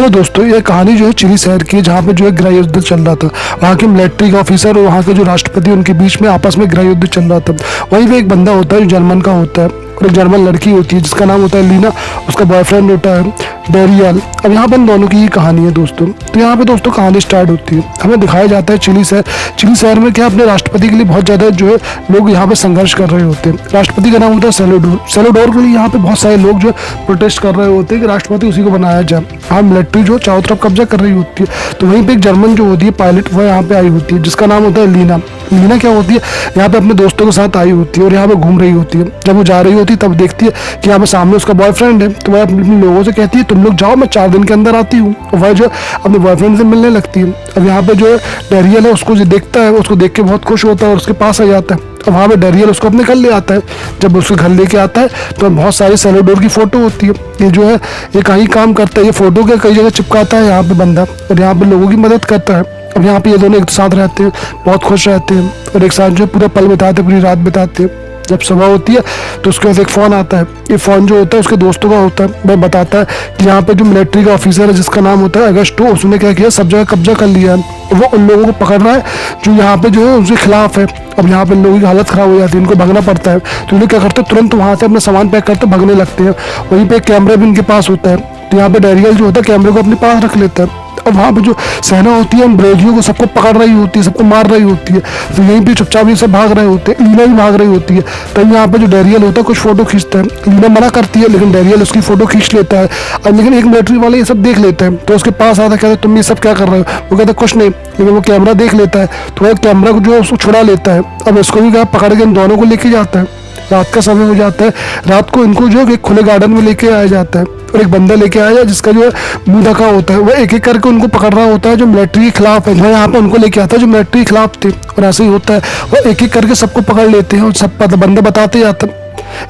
Hello दोस्तों, ये कहानी जो है चिली शहर की है, जहाँ पे जो है गृह युद्ध चल रहा था। वहाँ के मिलिट्री के ऑफिसर और वहाँ के जो राष्ट्रपति उनके बीच में आपस में गृह युद्ध चल रहा था। वहीं पे एक बंदा होता है जो जर्मन का होता है और एक जर्मन लड़की होती है जिसका नाम होता है लीना। उसका बॉयफ्रेंड होता है डेरियल। अब यहाँ पर इन दोनों की ही कहानी है दोस्तों। तो यहाँ पे दोस्तों कहानी स्टार्ट होती है। हमें दिखाया जाता है चिली शहर में क्या अपने राष्ट्रपति के लिए बहुत ज़्यादा जो है लोग यहाँ पे संघर्ष कर रहे होते हैं। राष्ट्रपति का नाम होता है सेल्वाडोर के लिए यहाँ पे बहुत सारे लोग जो है प्रोटेस्ट कर रहे होते हैं कि राष्ट्रपति उसी को बनाया जाए। हाँ, मिलिट्री जो चारों तरफ कब्जा कर रही होती है। तो वहीं पे एक जर्मन जो होती है पायलट, वह यहाँ पे आई होती है जिसका नाम होता है लीना। लीना क्या होती है, यहाँ पे अपने दोस्तों के साथ आई होती है और यहाँ पे घूम रही होती है। जब वो जा रही होती है तब देखती है कि यहाँ पे सामने उसका बॉयफ्रेंड है। तो वह अपने लोगों से कहती है तुम लोग जाओ, मैं 4 दिन के अंदर आती हूँ। और वह जो अपने बॉयफ्रेंड से मिलने लगती है। अब यहाँ पे जो है डेरियल है, उसको जो देखता है उसको देख के बहुत खुश होता है और उसके पास आ जाता है। अब वहाँ पे डेरियल उसको अपने घर ले आता है। जब उसके घर लेके आता है तो बहुत सारी सेल्वाडोर की फोटो होती है। ये जो है ये कहीं काम करता है, ये फोटो के कई जगह चिपकाता है यहाँ पे बंदा, और यहाँ पे लोगों की मदद करता है। अब यहाँ पे ये दोनों एक साथ रहते हैं, बहुत खुश रहते हैं और एक साथ जो पूरा पल बिताते, पूरी रात बिताते हैं। जब सुबह होती है तो उसके पास एक फ़ोन आता है। ये फ़ोन जो होता है उसके दोस्तों का होता है। वह बताता है कि यहाँ पे जो मिलिट्री का ऑफिसर है जिसका नाम होता है अगस्टो, उसने क्या किया, सब जगह कब्जा कर लिया है। वो उन लोगों को पकड़ रहा है जो यहाँ पे जो है उसके खिलाफ है। अब यहाँ पे लोगों की हालत खराब हो जाती है, इनको भागना पड़ता है। तो इन्हें क्या करते हैं, तुरंत वहाँ से अपना सामान पैक करते भागने लगते हैं। वहीं पे एक कैमरा भी इनके पास होता है। तो यहाँ पे डेरियल जो होता है कैमरे को अपने पास रख लेता है। अब वहाँ पे जो सेना होती है अंग्रेजियों को सबको पकड़ रही होती है, सबको मार रही होती है। तो यहीं पे चुपचाप ये सब भाग रहे होते हैं। लीना भी भाग रही होती है। तब यहाँ पे जो डेरियल होता है कुछ फोटो खींचता है। लीना मना करती है लेकिन डेरियल उसकी फोटो खींच लेता है। अब लेकिन एक मिलिट्री वाले ये सब देख लेते हैं तो उसके पास आता है, कहता है तुम ये सब क्या कर रहे हो। वो कहता है कुछ नहीं, लेकिन वो कैमरा देख लेता है तो वह कैमरा को जो है उसको छुड़ा लेता है। अब इसको भी क्या पकड़ के इन दोनों को लेके जाता है। रात का समय हो जाता है। रात को इनको जो है खुले गार्डन में लेके आया जाता है और एक बंदा लेके आया जिसका जो है मुंह ढका होता है। वह एक एक करके उनको पकड़ रहा होता है जो मिलिट्री के खिलाफ है। वह यहाँ पे उनको लेके आता है जो मिलिट्री के खिलाफ थे, और ऐसे ही होता है। वह एक एक करके सबको पकड़ लेते हैं और सब बंदा बताते जाता है।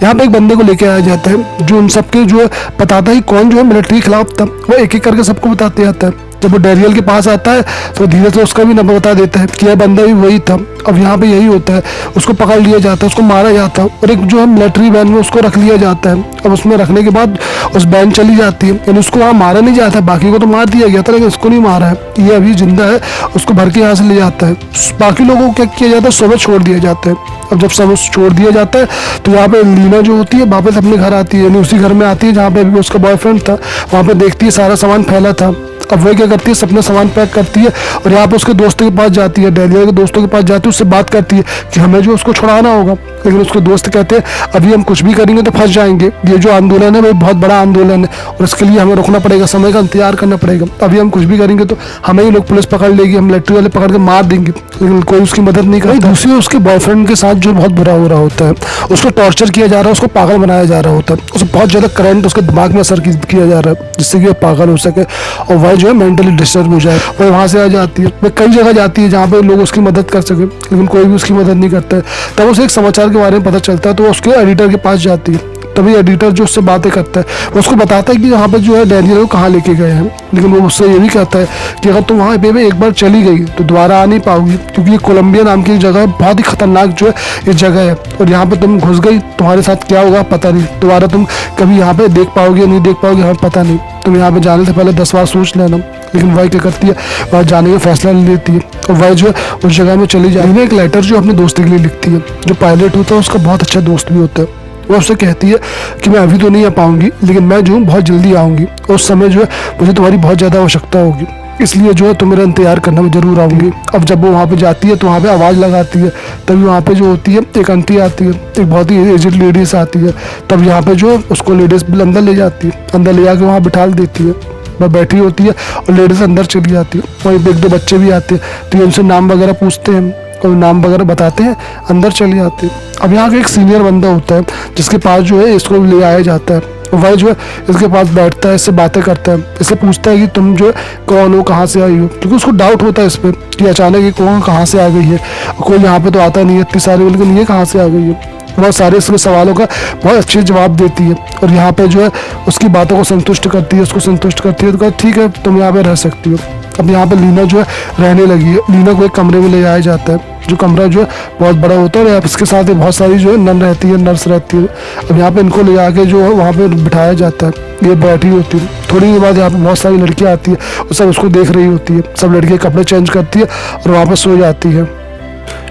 यहाँ पे एक बंदे को लेके आया जाता है जो उन सबके जो है बताता है कौन जो है मिलिट्री के खिलाफ था। वह एक एक करके सबको बताते जाता है। जब वो डेरियल के पास आता है तो धीरे से उसका भी नंबर बता देता है कि यह बंदा भी वही था। अब यहाँ पे यही होता है, उसको पकड़ लिया जाता है, उसको मारा जाता है और एक जो है मिलिट्री वैन में उसको रख लिया जाता है। अब उसमें रखने के बाद उस वैन चली जाती है, यानी उसको वहाँ मारा नहीं जाता है। बाकी को तो मार दिया गया था लेकिन उसको नहीं मारा है, ये अभी जिंदा है। उसको भर के यहाँ से ले जाता है। बाकी लोगों को क्या किया जाता है, सुबह छोड़ दिया जाता है। अब जब सब छोड़ दिया जाता है तो यहाँ पे लीना जो होती है वापस अपने घर आती है, यानी उसी घर में आती है जहाँ पे अभी उसका बॉयफ्रेंड था। वहाँ पे देखती है सारा सामान फैला था। अब वह क्या करती है, अपना सामान पैक करती है और यहाँ पे उसके दोस्तों के पास जाती है, डेरियल के दोस्तों के पास जाती है। उससे बात करती है कि हमें जो उसको छुड़ाना होगा। लेकिन उसके दोस्त कहते हैं अभी हम कुछ भी करेंगे तो फंस जाएंगे। ये जो आंदोलन है वो बहुत बड़ा आंदोलन है और इसके लिए हमें रुकना पड़ेगा, समय का इंतजार करना पड़ेगा। अभी हम कुछ भी करेंगे तो हमें ही लोग पुलिस पकड़ लेगी, हम मिलिट्री वाले पकड़ के मार देंगे। लेकिन कोई उसकी मदद नहीं करता। दूसरी उसके बॉयफ्रेंड के साथ जो बहुत बुरा हो रहा होता है, उसको टॉर्चर किया जा रहा है, उसको पागल बनाया जा रहा होता है। उसे बहुत ज़्यादा करंट उसके दिमाग में असर किया जा रहा है जिससे कि वह पागल हो सके और वह जो है मेंटली डिस्टर्ब हो जाए। वह वहाँ से आ जाती है, वह कई जगह जाती है जहाँ पे लोग उसकी मदद कर सके, लेकिन कोई भी उसकी मदद नहीं करता है। तब उसे एक समाचार के बारे में पता चलता है तो वो उसके एडिटर के पास जाती है। तभी एडिटर जो उससे बातें करता है वो उसको बताता है कि यहाँ पर जो है डेरियल को कहाँ लेके गए हैं। लेकिन वो उससे ये भी कहता है कि अगर तुम वहाँ पे एक बार चली गई तो दोबारा आ नहीं पाओगी, क्योंकि ये कोलंबिया नाम की जगह है, बहुत ही खतरनाक जो है ये जगह है। और यहाँ पे तुम घुस गई, तुम्हारे साथ क्या होगा पता नहीं, दोबारा तुम कभी यहाँ पे देख पाओगे या नहीं देख पाओगे, हमें पता नहीं। तुम यहाँ पे जाने से पहले 10 बार सोच लेना। लेकिन वह क्या करती है, वह जाने का फैसला ले लेती है और वह जो है उस जगह में चली जाती है। एक लेटर जो अपने दोस्त के लिए लिखती है। जो पायलट होता है उसका बहुत अच्छा दोस्त भी होता है। वो उससे कहती है कि मैं अभी तो नहीं आ पाऊंगी लेकिन मैं जो हूँ बहुत जल्दी आऊँगी। उस समय जो है मुझे तुम्हारी बहुत ज़्यादा आवश्यकता होगी, इसलिए जो है तुम मेरा इंतजार करना, मैं जरूर आऊँगी। अब जब वो वहाँ पे जाती है तो वहाँ पे आवाज़ लगाती है। तभी वहाँ पे जो होती है एक आंटी आती है, एक बहुत ही एजेड लेडीज आती है। तब यहाँ पे जो उसको लेडीज अंदर ले जाती है, अंदर ले जाके वहाँ बिठा देती है। वह बैठी होती है और लेडीज अंदर चली जाती है। वहीं एक दो बच्चे भी आते हैं तो ये उनसे नाम वगैरह पूछते हैं और नाम वगैरह बताते हैं, अंदर चले जाते हैं। अब यहाँ का एक सीनियर बंदा होता है जिसके पास जो है इसको ले आया जाता है। वह जो है इसके पास बैठता है, इससे बातें करता है, इससे पूछता है कि तुम जो है कौन हो, कहाँ से आई हो, क्योंकि उसको डाउट होता है इस पर कि अचानक ये कौन कहाँ से आ गई है, कोई यहाँ पे तो आता नहीं है इतनी सारी, लेकिन ये कहाँ से आ गई है। बहुत सारे इसके सवालों का बहुत अच्छे जवाब देती है और यहाँ पे जो है उसकी बातों को संतुष्ट करती है, उसको संतुष्ट करती है। तो कहती ठीक है तुम यहाँ पे रह सकती हो। अब यहाँ पे लीना जो है रहने लगी है। लीना को एक कमरे में ले जाया जाता है। जो कमरा जो है बहुत बड़ा होता है और इसके साथ ही बहुत सारी जो है नन रहती है, नर्स रहती है। अब यहाँ पे इनको ले आके जो है वहाँ पे बिठाया जाता है, ये बैठी होती है। थोड़ी देर बाद यहाँ पे बहुत सारी लड़कियाँ आती है और सब उसको देख रही होती है। सब लड़कियाँ कपड़े चेंज करती है और वहाँ पर सो जाती है।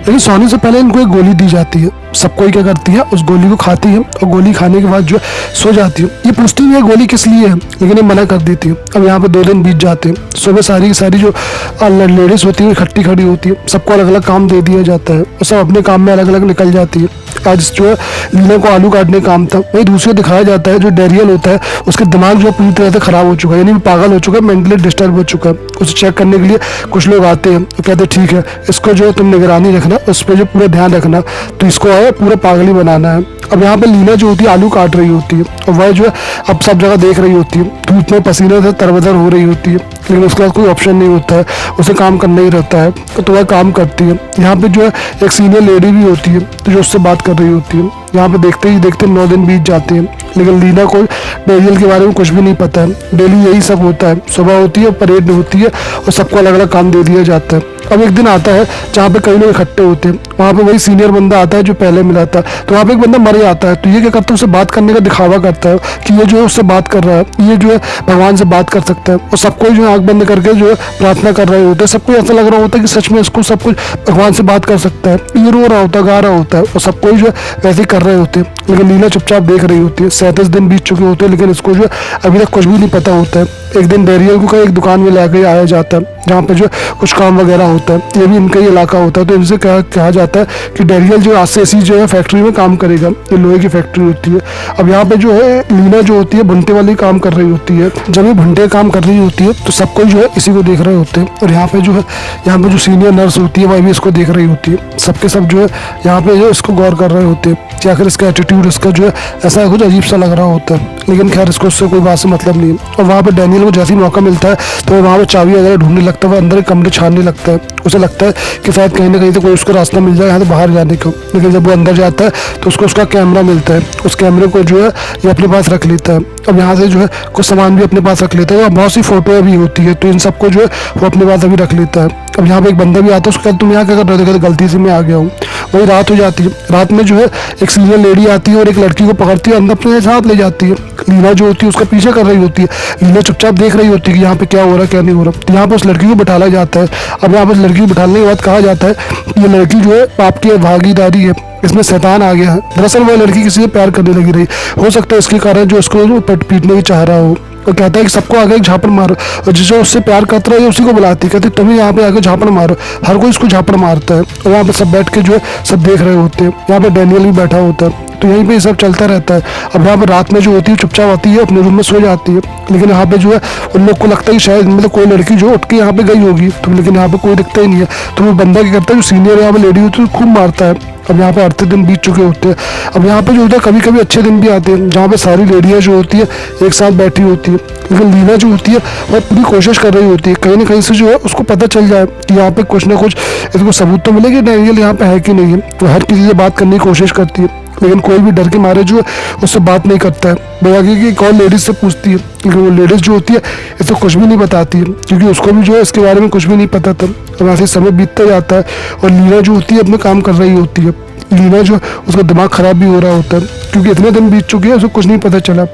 लेकिन सोने से पहले इनको एक गोली दी जाती है। सब कोई क्या करती है, उस गोली को खाती है और गोली खाने के बाद जो है सो जाती है। ये पूछती है गोली किस लिए है, लेकिन ये मना कर देती है। अब यहाँ पे 2 दिन बीत जाते हैं। सुबह सारी की सारी जो लेडीज होती है इकट्ठी खड़ी होती है, सबको अलग अलग काम दे दिया जाता है और सब अपने काम में अलग अलग निकल जाती है। आज जो है लीना को आलू काटने का काम था, वही दूसरे दिखाया जाता है जो डेरियल होता है उसके दिमाग जो पूरी तरह से खराब हो चुका है, यानी पागल हो चुका है, मेंटली डिस्टर्ब हो चुका है। उसे चेक करने के लिए कुछ लोग आते हैं और कहते हैं ठीक है, इसको जो तुम निगरानी रखना, उस पर जो पूरा ध्यान रखना, तो इसको है पूरा पागल ही बनाना है। अब यहाँ पे लीना जो होती है आलू काट रही होती है और वह जो है अब सब जगह देख रही होती है, धूप में पसीने से तरबतर हो रही होती है, लेकिन उसके पास कोई ऑप्शन नहीं होता है, उसे काम करना ही रहता है, तो वह काम करती है। यहाँ पे जो है एक सीनियर लेडी भी होती है तो जो उससे बात कर रही होती है। यहाँ पे देखते ही देखते 9 दिन बीत जाते हैं, लेकिन लीना को डेरियल के बारे में कुछ भी नहीं पता है। डेली यही सब होता है, सुबह होती है, परेड होती है और सबको अलग अलग काम दे दिया जाता है। अब एक दिन आता है जहाँ पे कई लोग इकट्ठे होते हैं, वहाँ पे वही सीनियर बंदा आता है जो पहले मिला था। तो वहाँ पे एक बंदा मर जाता है, तो ये क्या करता है, उससे बात करने का दिखावा करता है कि ये जो है उससे बात कर रहा है, ये जो है भगवान से बात कर सकता है। और सबको जो है आँख बंद करके जो है प्रार्थना कर रहे होते हैं। सबको ऐसा लग रहा होता है कि सच में इसको सब कुछ भगवान से बात कर सकता है। ये रो रहा होता है, गा रहा होता है और सबको जो है वैसे ही कर रहे होते हैं, लेकिन लीना चुपचाप देख रही होती है। 37 दिन बीत चुके होते हैं, लेकिन इसको जो है अभी तक कुछ भी नहीं पता होता है। एक दिन डेरियल को एक दुकान में लाके आया जाता है जहाँ पे जो कुछ काम वगैरह होता है, ये भी इनका ही इलाका होता है। तो इनसे कहा जाता है कि डेरियल जो आज से इसी जो है फैक्ट्री में काम करेगा, ये लोहे की फैक्ट्री होती है। अब यहाँ पे जो है लीना जो होती है भुनटे वाली काम कर रही होती है। जब ये भुनटे काम कर रही होती है तो सबको जो है इसी को देख रहे होते हैं और यहाँ पे जो सीनियर नर्स होती है वह भी इसको देख रही होती है। सबके सब जो है यहाँ पे जो इसको गौर कर रहे होते हैं कि आखिर इसका एटीट्यूड, इसका जो है ऐसा कुछ अजीब सा लग रहा होता है, लेकिन खैर इसको उससे कोई बात से मतलब नहीं। और वहाँ पे डैनियल को जैसे ही मौका मिलता है तो वहाँ पे चाबी वगैरह ढूंढने लगता है, वह अंदर कमरे छानने लगता है। उसे लगता है कि शायद कहीं ना कहीं तो कोई उसको रास्ता मिल जाए यहाँ से बाहर जाने को। लेकिन जब वो अंदर जाता है तो उसको उसका कैमरा मिलता है, उस कैमरे को जो है ये अपने पास रख लेता है। अब यहाँ से जो है कुछ सामान भी अपने पास रख लेता है और बहुत सी फोटो भी होती है, तो इन सबको जो है वो अपने पास अभी रख लेता है। अब यहाँ पे एक बंदा भी आता है, उसको कहता तुम यहाँ क्या कर रहे थे, गलती से मैं आ गया हूँ। वही रात हो जाती है। रात में जो है एक सीनियर लेडी आती है और एक लड़की को पकड़ती है, अंदर अपने साथ ले जाती है। लीना जो होती है उसका पीछे कर रही होती है। लीना चुपचाप देख रही होती है कि यहाँ पे क्या हो रहा है क्या नहीं हो रहा। यहाँ पे उस लड़की को बिठाला जाता है। अब यहाँ पे उस लड़की को बिठाने के बाद कहा जाता है ये लड़की जो है पाप की भागीदारी है, इसमें शैतान आ गया है। दरअसल वह लड़की किसी से प्यार करने लगी रही, हो सकता है इसके कारण जो उसको पीटने की चाह रहा हो। और कहता है कि सबको आगे एक झापड़ मारो, और जिसे उससे प्यार करता है उसी को बुलाती है, कहती तुम्हें यहाँ पे आगे झापड़ मारो। हर कोई इसको झापड़ मारता है और यहाँ पे सब बैठ के जो है सब देख रहे होते हैं। यहाँ पे डैनियल भी बैठा होता है, तो यहीं पे ये सब चलता रहता है। अब यहाँ पे रात में जो होती है चुपचाप आती है, अपने रूम में सो जाती है। लेकिन यहाँ पे जो है उन लोग को लगता है कि शायद मतलब कोई लड़की जो उठ के यहाँ पे गई होगी, तो लेकिन यहाँ पे कोई दिखता ही नहीं है। तो वो बंदा क्या करता है, जो सीनियर यहाँ पे लेडी होती है खूब मारता है। अब यहाँ पे 38 दिन बीत चुके होते हैं। अब यहाँ पे जो होता है कभी कभी अच्छे दिन भी आते हैं जहाँ पे सारी लेडियाँ जो होती है एक साथ बैठी होती है, लेकिन लीना जो होती है वह पूरी कोशिश कर रही होती है कहीं ना कहीं से जो है उसको पता चल जाए कि यहाँ पे कुछ ना कुछ इसको सबूत तो मिलेगी डैनियल यहाँ पे है कि नहीं है। तो हर किसी से बात करने की कोशिश करती है, लेकिन कोई भी डर के मारे जो है उससे बात नहीं करता है। बजाय कि एक और लेडीज से पूछती है, लेकिन वो लेडीज जो होती है इसको कुछ भी नहीं बताती है, क्योंकि उसको भी जो है इसके बारे में कुछ भी नहीं पता था। अब ऐसे समय बीतता जाता है और लीना जो होती है अपने काम कर रही होती है। लीना जो उसका दिमाग खराब भी हो रहा होता है, क्योंकि इतने दिन बीत चुके हैं उसे कुछ नहीं पता चला।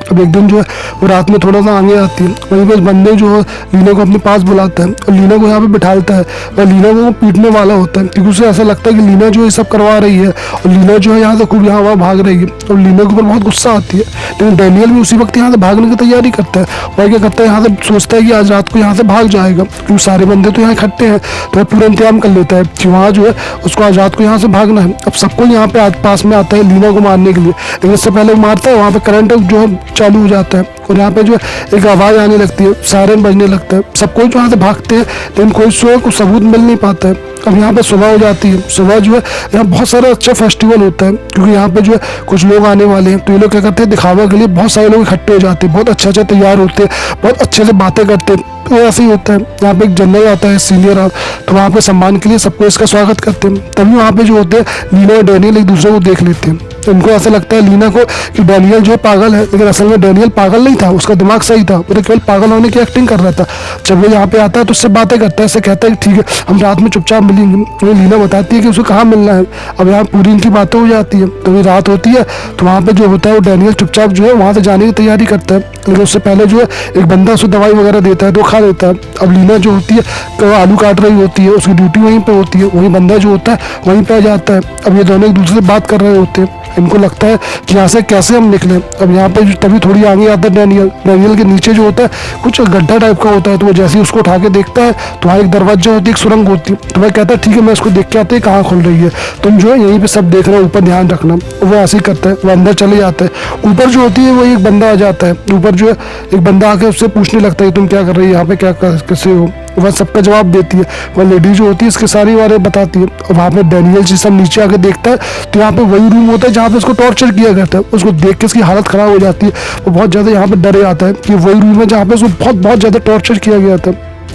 अब एक दिन जो है वो रात में थोड़ा सा आगे आती है, वहीं पर बंदे जो है लीना को अपने पास बुलाता है और लीना को यहाँ पे बिठाता है और लीना को पीटने वाला होता है, क्योंकि उसे ऐसा लगता है कि लीना जो ये सब करवा रही है और लीना जो है यहाँ से खूब यहाँ वहाँ भाग रही है और लीना के ऊपर बहुत गुस्सा आती है। लेकिन डैनियल भी उसी वक्त यहाँ से भागने की तैयारी करता है। वह क्या करता है, यहाँ से सोचता है कि आज रात को यहाँ से भाग जाएगा, क्योंकि सारे बंदे तो यहाँ इकट्ठे हैं, तो वह पूरा इंतजाम कर लेता है कि वहाँ जो है उसको आज रात को यहाँ से भागना है। अब सबको यहाँ पे पास में आता है लीना को मारने के लिए, लेकिन इससे पहले वो मारता है वहाँ पे करंट जो है चालू हो जाता है और यहाँ पे जो एक आवाज़ आने लगती है, सायरन बजने लगता है। सब कोई जो यहाँ से भागते हैं, लेकिन कोई को सबूत मिल नहीं पाता है। अब यहाँ पे सुबह हो जाती है। सुबह जो है यहाँ बहुत सारा अच्छा फेस्टिवल होता है, क्योंकि यहाँ पे जो है कुछ लोग आने वाले हैं, तो ये लोग क्या करते हैं दिखावा के लिए बहुत सारे लोग इकट्ठे हो जाते हैं, बहुत अच्छा अच्छा तैयार होते हैं, बहुत अच्छे से बातें करते हैं। तो ऐसे ही होता है। यहाँ पे एक जनरल आता है सीनियर, तो वहाँ पे सम्मान के लिए सबको इसका स्वागत करते हैं। तभी वहाँ पे जो होते हैं लीना और डैनियल एक दूसरे को देख लेते हैं। इनको ऐसा लगता है लीना को कि डैनियल जो है पागल है, लेकिन असल में डैनियल पागल नहीं था, उसका दिमाग सही था, वो तो केवल पागल होने की एक्टिंग कर रहा था। जब वो यहाँ पे आता है तो उससे बातें करता है, ऐसे कहता है ठीक है हम रात में चुपचाप मिलेंगे। तो लीना बताती है कि उसको कहाँ मिलना है। अब यहाँ पूरी इनकी बातें हो जाती है, तो ये रात होती है तो वहाँ पे जो होता है वो डैनियल चुपचाप जो है वहाँ से जाने की तैयारी करता है, लेकिन उससे पहले जो है एक बंदा उसको दवाई वगैरह देता है तो खा लेता है। अब लीना जो होती है तो आलू काट रही होती है, उसकी ड्यूटी वहीं पे होती है, वही बंदा जो होता है वहीं पे आ जाता है। अब ये दोनों एक दूसरे से बात कर रहे होते हैं, इनको लगता है कि यहाँ से कैसे हम निकलें। अब यहाँ पे तभी थोड़ी आगे आता है डैनियल के नीचे जो होता है कुछ गड्ढा टाइप का होता है, तो वो जैसे ही उसको उठा के देखता है तो वहाँ एक दरवाजा होती है, एक सुरंग होती है। तो वह कहता है ठीक है मैं इसको देख के आते हैं कहाँ खुल रही है, तुम जो है यहीं पे सब देख रहे हो, ऊपर ध्यान रखना। वो ऐसे ही करता है, वो अंदर चले जाता है। ऊपर जो होती है वो एक बंदा आ जाता है, ऊपर जो है एक बंदा आके उससे पूछने लगता है तुम क्या कर रही है यहाँ पे, क्या कैसे हो। वह सबका जवाब देती है, वह लेडी जो होती है इसके सारी बारें बताती है। और वहाँ पे डैनियल जी सब नीचे आके देखता है तो यहाँ पे वही रूम होता है जहाँ पे उसको टॉर्चर किया गया था। उसको देख के इसकी हालत खराब हो जाती है, वो बहुत ज़्यादा यहाँ पे डरे आता है कि वही रूम है जहाँ पे उसको बहुत ज़्यादा टॉर्चर किया गया था।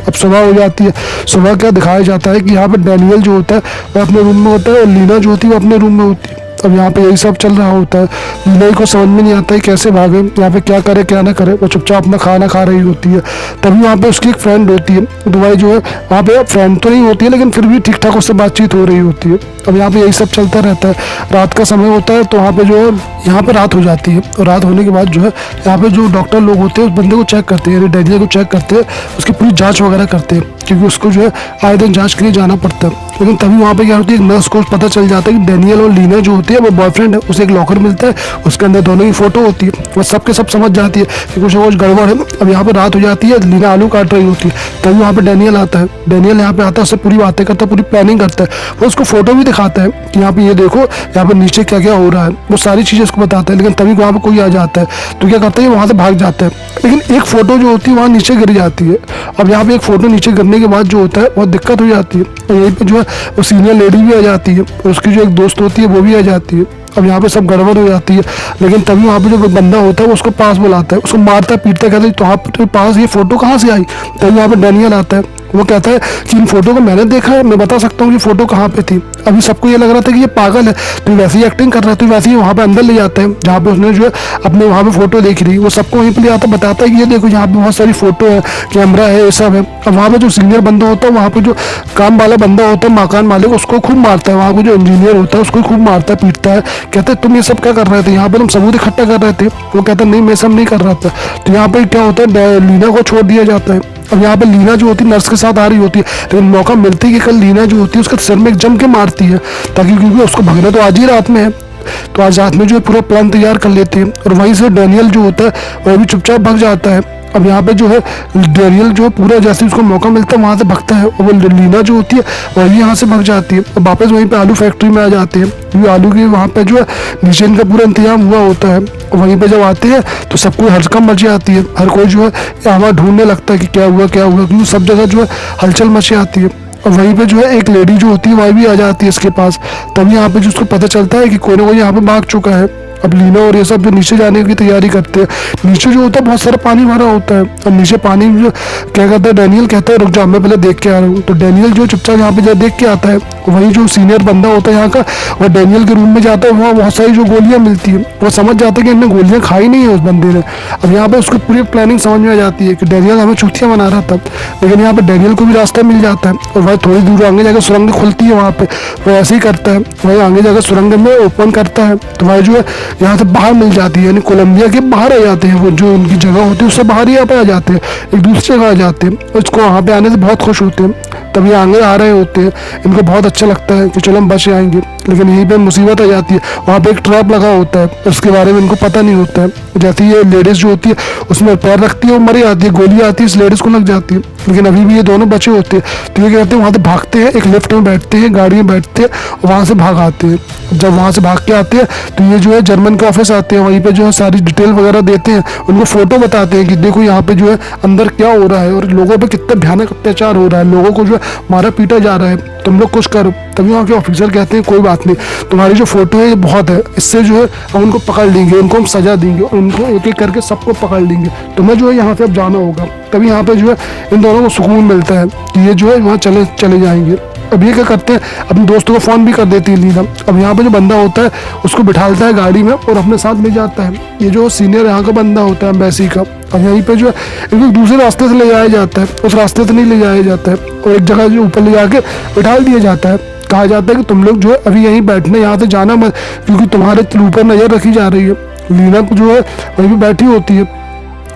अब सुबह हो जाती है, सुबह क्या दिखाया जाता है कि यहाँ पे डैनियल जो होता है वह अपने रूम में होता है और लीना जो होती है वो अपने रूम में होती है। अब यहाँ पे यही सब चल रहा होता है, लीना को समझ में नहीं आता है कैसे भागे, यहाँ पे क्या करे क्या ना करे। वो चुपचाप अपना खाना खा रही होती है, तभी वहाँ पे उसकी एक फ्रेंड होती है, दुबई जो है वहाँ पे फ्रेंड तो नहीं होती है लेकिन फिर भी ठीक ठाक उससे बातचीत हो रही होती है। अब यहाँ पे यही सब चलता रहता है, रात का समय होता है तो वहाँ पे जो है यहाँ पे रात हो जाती है। और रात होने के बाद जो है यहाँ पे जो डॉक्टर लोग होते हैं उस बंदे को चेक करते हैं, यानी डैनियल को चेक करते हैं, उसकी पूरी जाँच वगैरह करते हैं क्योंकि उसको जो है आए दिन जाँच के लिए जाना पड़ता है। लेकिन तभी वहाँ पे क्या होती है, एक नर्स को पता चल जाता है कि डैनियल और लीना जो होती है वो बॉयफ्रेंड है। उसे एक लॉकर मिलता है, उसके अंदर दोनों की फोटो होती है। वो सब के सब समझ जाती है कि कुछ ना कुछ गड़बड़ है। अब यहाँ पे रात हो जाती है, लीना आलू काट रही होती है, तभी वहाँ पे डैनियल आता है। डैनियल यहाँ पे आता है, उससे पूरी बातें करता है, पूरी प्लानिंग करता है। वो उसको फोटो भी दिखाता है कि यहाँ पे ये देखो यहाँ पे नीचे क्या क्या हो रहा है, वो सारी चीज़ें उसको बताता है। लेकिन तभी वहाँ पे कोई आ जाता है तो क्या करता है, वहाँ से भाग जाता है। लेकिन एक फोटो जो होती है वहाँ नीचे गिर जाती है। अब यहाँ पे एक फोटो नीचे गिरने के बाद जो होता है बहुत दिक्कत हो जाती है, और यहीं पे जो है वो सीनियर लेडी भी आ जाती है और उसकी जो एक दोस्त होती है वो भी आ जाती है। अब यहाँ पे सब गड़बड़ हो जाती है, लेकिन तभी वहाँ पे जो बंदा होता है वो उसको पास बुलाता है, उसको मारता पीटता, कहता है तो आपके पास ये फोटो कहाँ से आई। तभी वहाँ पे डैनियल आता है, वो कहता है कि इन फोटो को मैंने देखा है, मैं बता सकता हूँ कि फोटो कहाँ पे थी। अभी सबको ये लग रहा था कि ये पागल है, तो वैसे ही एक्टिंग कर रहा है, तो वैसे ही वहाँ पे अंदर ले जाते हैं जहाँ पे उसने जो है अपने वहाँ पे फोटो देखी रही। वो सबको वहीं पे ले आता, बताता है कि ये देखो यहाँ पे बहुत सारी फोटो है, कैमरा है, ये सब है। अब वहाँ पे जो सीनियर बंदा होता है, वहाँ पे जो काम वाला बंदा होता है, मकान मालिक, उसको खूब मारता है। वहाँ पे जो इंजीनियर होता है उसको खूब मारता है, पीटता है, कहते हैं तुम ये सब क्या कर रहे थे, यहाँ पे तुम सबूत इकट्ठा कर रहे थे। वो कहता है नहीं मैं सब नहीं कर रहा था। तो यहाँ पे क्या होता है, लीना को छोड़ दिया जाता है। अब यहाँ पे लीना जो होती है नर्स के साथ आ रही होती है, लेकिन मौका मिलती है कि कल लीना जो होती है उसके सिर में एक जम के मारती है, ताकि क्योंकि उसको भगना तो आज ही रात में है, तो आज रात में जो है पूरा प्लान तैयार कर लेते हैं। और वहीं से डैनियल जो होता है वह भी चुपचाप भाग जाता है। अब यहाँ पे जो है डैनियल जो है पूरा जैसे उसको मौका मिलता है वहाँ से भागता है, और वो लीना जो होती है वह भी यहाँ से भाग जाती है और वापस वहीं पे आलू फैक्ट्री में आ जाते हैं, क्योंकि आलू की वहाँ पे जो है नीचे इनका पूरा इंतजाम हुआ होता है। वहीं पे जब आते हैं तो सबको हड़कंप मची आती है, हर कोई जो है यहाँ ढूंढने लगता है कि क्या हुआ क्योंकि सब जगह जो है हलचल मची आती है। और वहीं पे जो है एक लेडी जो होती है वह भी आ जाती है इसके पास, तभी यहाँ पे जो उसको पता चलता है कि कोई ना कोई यहाँ पे भाग चुका है। अब लीना और ये सब जो नीचे जाने की तैयारी करते हैं, नीचे जो होता है बहुत सारा पानी भरा होता है, और नीचे पानी जो क्या करता है, डैनियल कहता है रुक जाओ मैं पहले देख के आ रहा हूँ। तो डैनियल जो चुपचाप यहाँ पे जब देख के आता है, वहीं जो सीनियर बंदा होता है यहाँ का, वह डैनियल के रूम में जाता है, वहाँ बहुत सारी जो गोलियाँ मिलती है, वो समझ जाता है कि इन्हें गोलियाँ खाई नहीं है उस बंदे ने। अब यहाँ पे उसको पूरी प्लानिंग समझ में आ जाती है कि डैनियल हमें चूतिया बना रहा था, लेकिन यहाँ पे डैनियल को भी रास्ता मिल जाता है, और वह थोड़ी दूर आगे जाकर सुरंग खुलती है, वहाँ पे वह ऐसे ही करता है, वही आगे जाकर सुरंग में ओपन करता है, तो वह जो है यहाँ से बाहर मिल जाती है, यानी कोलंबिया के बाहर आ जाते हैं, वो जो उनकी जगह होती है उससे बाहर ही यहाँ पे आ जाते हैं, एक दूसरी जगह आ जाते हैं। उसको वहाँ पे आने से बहुत खुश होते हैं, तब ये आगे आ रहे होते हैं, इनको बहुत अच्छा लगता है कि चलो हम बच आएंगे, लेकिन यहीं पे मुसीबत आ जाती है। वहाँ पे एक ट्रैप लगा होता है, उसके बारे में इनको पता नहीं होता है। जैसे ये लेडीज जो होती है उसमें पैर रखती है, वो मरी आती है, गोली आती है, इस लेडीज को लग जाती है, लेकिन अभी भी ये दोनों बचे होते हैं। तो ये क्या करते हैं, वहाँ से भागते हैं, एक लिफ्ट में बैठते हैं, गाड़ी में बैठते हैं, और वहाँ से भाग आते हैं। जब वहाँ से भाग के आते हैं तो ये जो है जर्मन के ऑफिस आते हैं, वहीं पे जो है सारी डिटेल वगैरह देते हैं, उनको फोटो बताते हैं कि देखो यहाँ पे जो है अंदर क्या हो रहा है, और लोगों पे कितना भयानक अत्याचार हो रहा है, लोगों को जो है मारा पीटा जा रहा है, तुम लोग कुछ करो। तभी वहाँ के ऑफिसर कहते हैं कोई बात नहीं, तुम्हारी जो फोटो है ये बहुत है, इससे जो है हम उनको पकड़ लेंगे, उनको हम सजा देंगे, और उनको एक एक करके सबको पकड़ लेंगे, तुम्हें जो है यहाँ से अब जाना होगा। तभी यहाँ पे जो है इन दोनों को सुकून मिलता है कि ये जो है वहाँ चले जाएंगे। अब ये क्या करते हैं, अपने दोस्तों को फ़ोन भी कर देती है लीना। अब यहाँ पे जो बंदा होता है उसको बिठालता है गाड़ी में और अपने साथ ले जाता है। ये जो सीनियर यहाँ का बंदा होता है एम्बेसी का, अब यहीं पे जो है इनको दूसरे रास्ते से ले जाया जाता है, उस रास्ते से नहीं ले जाया जाता है, और एक जगह जो ऊपर ले जाके बिठाल दिया जाता है। कहा जाता है कि तुम लोग जो है अभी यहीं बैठना, यहाँ से जाना मत, क्योंकि तुम्हारे ऊपर नज़र रखी जा रही है। लीना जो है वहीं पे बैठी होती है,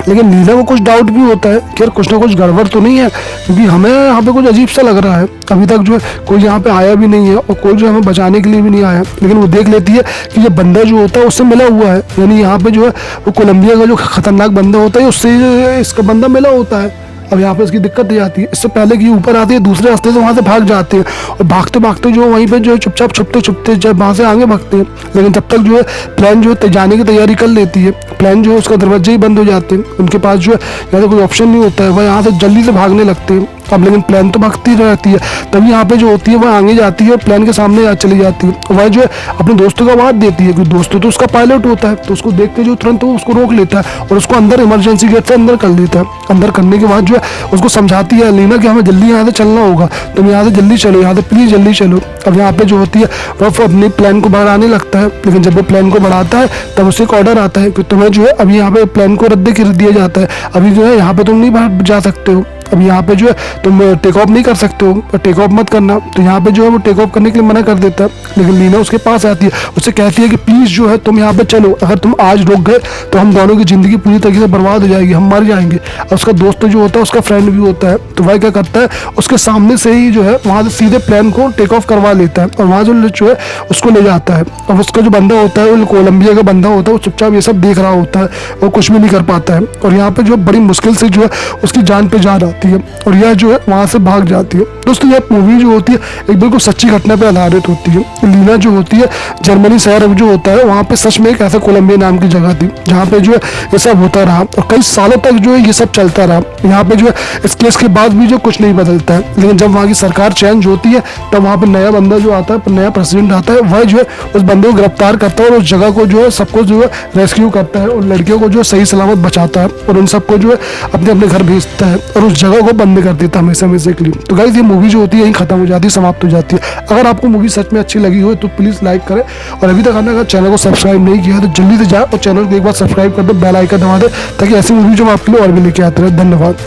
लेकिन लीला को कुछ डाउट भी होता है कि यार कुछ ना कुछ गड़बड़ तो नहीं है, क्योंकि हमें यहाँ पे कुछ अजीब सा लग रहा है। अभी तक जो है कोई यहाँ पे आया भी नहीं है और कोई जो हमें बचाने के लिए भी नहीं आया। लेकिन वो देख लेती है कि ये बंदा जो होता है उससे मिला हुआ है, यानी यहाँ पे जो है वो कोलंबिया का जो खतरनाक बंदा होता है उससे इसका बंदा मिला होता है। अब यहाँ पे इसकी दिक्कत हो जाती है। इससे पहले कि ऊपर आती है दूसरे रास्ते से वहाँ से भाग जाते हैं, और भागते भागते जो वहीं पे जो है चुपचाप छुपते छुपते जब वहाँ से आगे भागते हैं। लेकिन तब तक जो है प्लान जो है जाने की तैयारी कर लेती है। प्लान जो है उसका दरवाजे ही बंद हो जाते हैं, उनके पास जो है या तो कोई ऑप्शन नहीं होता है, वह यहाँ से जल्दी से भागने लगते हैं। अब लेकिन प्लान तो भागती रहती है, तभी यहाँ पे जो होती है वह आगे जाती है और प्लान के सामने चली जाती है। वह जो है अपने दोस्तों का आवाज़ देती है, क्योंकि दोस्तों तो उसका पायलट होता है, तो उसको देखते जो तुरंत वो उसको रोक लेता है और उसको अंदर इमरजेंसी गेट से अंदर कर देता है। अंदर करने के बाद जो है उसको समझाती है लीना कि हमें जल्दी यहाँ से चलना होगा, तुम यहाँ से जल्दी चलो, यहाँ से प्लीज़ जल्दी चलो। अब यहाँ पे जो होती है वह अपने प्लान को बढ़ाने लगता है, लेकिन जब वो प्लान को बढ़ाता है तब उससे एक ऑर्डर आता है कि तुम्हें जो है अभी यहाँ पे प्लान को रद्द कर दिया जाता है, अभी जो है यहाँ पे तुम नहीं बाहर जा सकते हो, अब यहाँ पे जो है तुम टेक ऑफ नहीं कर सकते हो, और टेक ऑफ मत करना। तो यहाँ पे जो है वो टेक ऑफ करने के लिए मना कर देता है। लेकिन लीना उसके पास आती है, उससे कहती है कि प्लीज़ जो है तुम यहाँ पे चलो, अगर तुम आज रुक गए तो हम दोनों की ज़िंदगी पूरी तरीके से बर्बाद हो जाएगी, हम मर जाएंगे। और उसका दोस्त जो होता है उसका फ्रेंड भी होता है, तो वह क्या करता है उसके सामने से ही जो है वहाँ से सीधे प्लान को टेक ऑफ करवा लेता है और वहाँ जो है उसको ले जाता है। और उसका जो बंदा होता है वो कोलंबिया का बंदा होता है, वो चुपचाप ये सब देख रहा होता है, वो कुछ भी नहीं कर पाता है। और यहाँ पे जो बड़ी मुश्किल से जो है उसकी जान पे जान आती है और यह जो है वहाँ से भाग जाती है। दोस्तों यह मूवी जो होती है एक बिल्कुल सच्ची घटना पे आधारित होती है। लीना जो होती है जर्मनी शहर जो होता है वहाँ पे सच में एक ऐसा कोलंबिया नाम की जगह थी जहाँ पे जो है ये सब होता रहा और कई सालों तक जो है ये सब चलता रहा। यहाँ पे जो है इस केस के बाद भी जो कुछ नहीं बदलता है, लेकिन जब वहाँ की सरकार चेंज होती है तब वहाँ पे नया बंदा जो आता है, नया प्रेसिडेंट आता है, वह जो है उस बंदे को गिरफ्तार करता है और उस जगह को जो है सबको जो है रेस्क्यू करता है और लड़कियों को जो है सही सलामत बचाता है और उन सबको जो है अपने अपने घर भेजता है और उस जगह को बंद कर देता है हमेशा हमेशा के लिए। तो गाइस ये मूवी जो होती है यहीं खत्म हो जाती है, समाप्त हो जाती है। अगर आपको मूवी सच में अच्छी लगी हो तो प्लीज़ लाइक करें, और अभी तक आपने अगर चैनल को सब्सक्राइब नहीं किया तो जल्दी से जाए और चैनल को एक बार सब्सक्राइब कर दो, बेल आइकन दबा दे, ताकि ऐसी मूवी जो मैं आपके लिए और भी लेके आते रहे। धन्यवाद।